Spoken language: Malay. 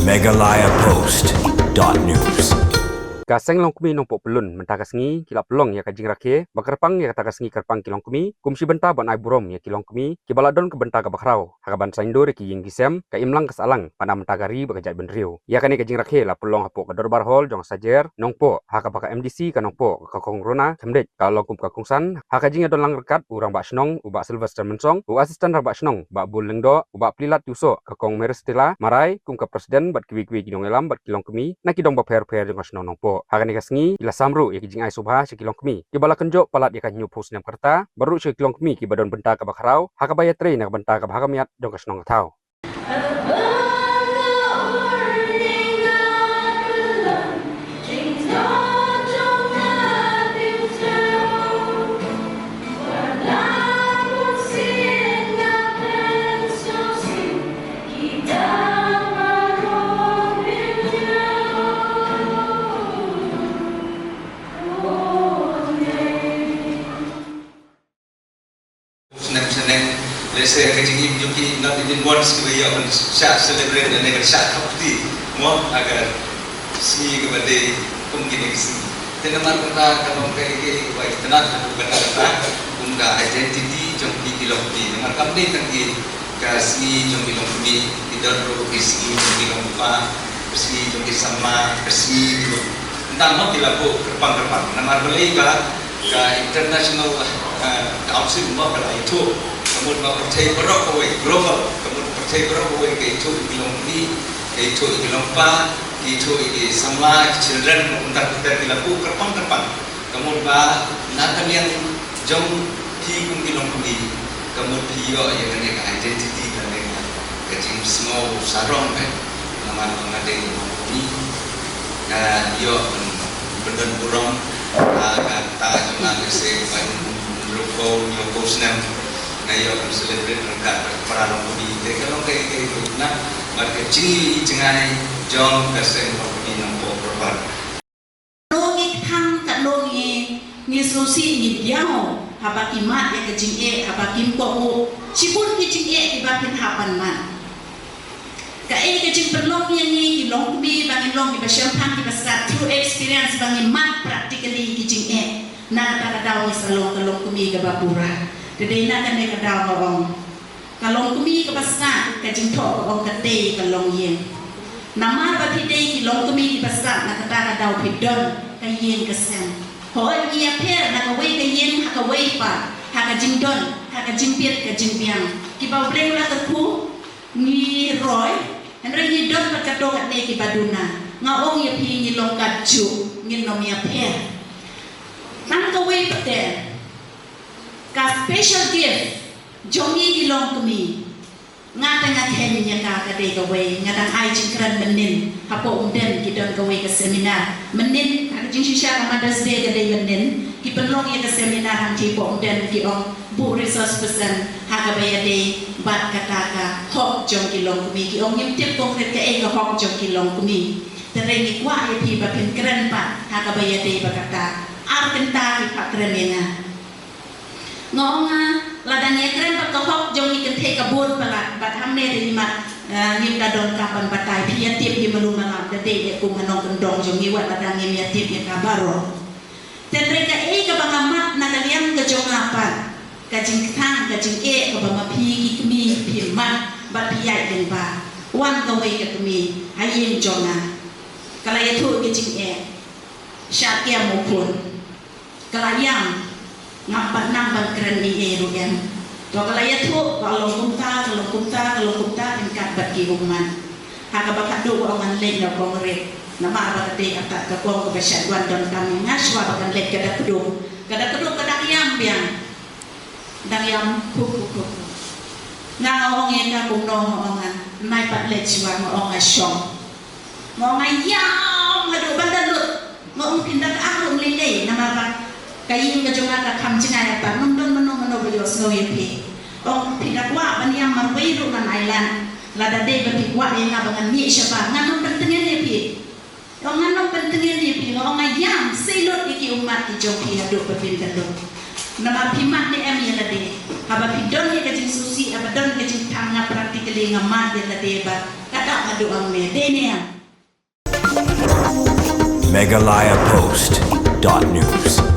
MeghalayaPost.news. Seng Longkmie Nongpoh pelun mentaka sengi kilap pelong ya kajing rakhe bakerpang ya Haka Sngi Kyrpang kilong kemi kumsi benta ban ai Burom ya kilong kemi kibaladon ke benta ke bakrau hakaban saindo re ki ying kisem ka imlang kesalang pada mentagari bakajai benriu ya kani kajing rakhe la pelong hapok ke dorbar hol jong sajer Nongpoh haka baka MDC ka Nongpoh ka kongrona kemdek ka longkum ka kungsan haka jing adon lang rekat urang ba snong uba Sylvester mensong u asisten ba snong ba bul lengdo uba plilat tuso ka kong merestila marai kum ka presiden bat kiwi-kiwi kidong elam bat kilong kemi na kidong ba per-per jong snong Nongpoh Haka Sngi ila samru ya kijing ai subha si kilong kemi kibala kenjo palat ya kanyu post nem kerta baru si kilong kemi kibadon benta ka bakrau haka baya tre na benta ka bahamiat jong ka snong tau Let's say kecing joki not even once ke ya on syak celebrate dan negara syak kapti mo agar seni kepada mungkin seni tenaman kita kalau ke baik tenang bukan kata bunda identity joki kilompi dengan kami tangki ke seni joki kilompi tidak perlu seni joki kilompa seni joki sama seni tentang mo dilaku Kyrpang nama Meghalaya ke international council mo kalau itu kemudian percaya berapa global, kemudian percaya berapa itu kilompi, itu kilompa, itu sama children untuk kita dilaku Kyrpang, kemudian nanti yang jom tiga kilompi, kemudian dia yang dengan identity dan dengan kecil small sarong nama pengadil ini, dia berdon Burom, kata cuma kesehatan Meghalaya Post ngayon ang celebrate ng para ng kumite kalong kay na market chingi chingai jong Seng Longkmie Nongpoh Nongi thang ka nongi ni sosi ni diao habaki mat ya kajing habaki ko sipun kajing ibapin hapan man ka kajing perlong yang ni Longkmie bangin long di basyam di basat through experience bangin mat practically kajing na kadadaw ni salong Longkmie ka bapura Kedai nak kan dia kedau orang. Kalau kami ke pasar, kajing tok orang kedai kalau yen. Nama bagi kedai kalau kami ke pasar nak kedau pidon kayen kesen. Hoi dia per nak kawai kayen hak kawai pa, hak kajing don, hak kajing piat kajing piang. Kibau breng lah terpu ni roy. Henry ni don berkado kat ni kibaduna. Ngawong ya pi ni longkat ju, ni nomia per. Nang kawai pete. Ka special gift jongi di Longkmie ngata ngaten nya ka kadai gawe ngatang ai jingkran menin hapo umden kidon gawe ke seminar menin ada jing shisha Mother's Day kadai menin ki penlong ya ke seminar hang ti po umden ki ong bu resource person haka bayade bat kata ka hok jongi Longkmie ki ong nyimtip konkret ke ka hok jongi Longkmie tereng kwa ya pi ba pen keren pa haka bayade bakata arkenta ki pak kremena ngonga ladangnya keren pak kohok jongi kente kabur pala bat hamne di mat ngim dadon kapan batai pia tip di melu malam de de ku manong kendong jongi wat ladangnya mia tip ya kabaro tenreka ka bangamat na kalian ke jongapan kajing thang kajing ka bama pi ki kemi pi mat bat pia den ba wan ka we ka kemi hayin jonga kala ya thu kajing syakya mupun kala yang ngapat nambang keren ni rugen. Kalau ya tu kalau kumta tingkat bagi hukuman. Haka bakat dua orang lek nak kongret. Nama apa tadi kata kekong kebesyatuan dan kami ngaswa bakan lek kada kedua yang biang dang yang kuku. Ngang orang yang dah kuno orang naik pat lek siwa orang asyong. Orang yang hadu bandalut. Orang pindah ke aku melindai nama apa kayin ka jonga ka kham chinga ta nom brio snowy pi ong pindak wa ban yang marwei ru nan island la da de ba pi wa ye nga bangan mi syaba nganom pentengen ye pi ong nganom pentengen ye pi ong ayam selot iki umat ki joki adu pepinten do nama pi mat ni em ye la de haba pi don ye ka jing susi aba don ka jing tanga practically ngamat ye la de ba kada kaduang medenia. MeghalayaPost.news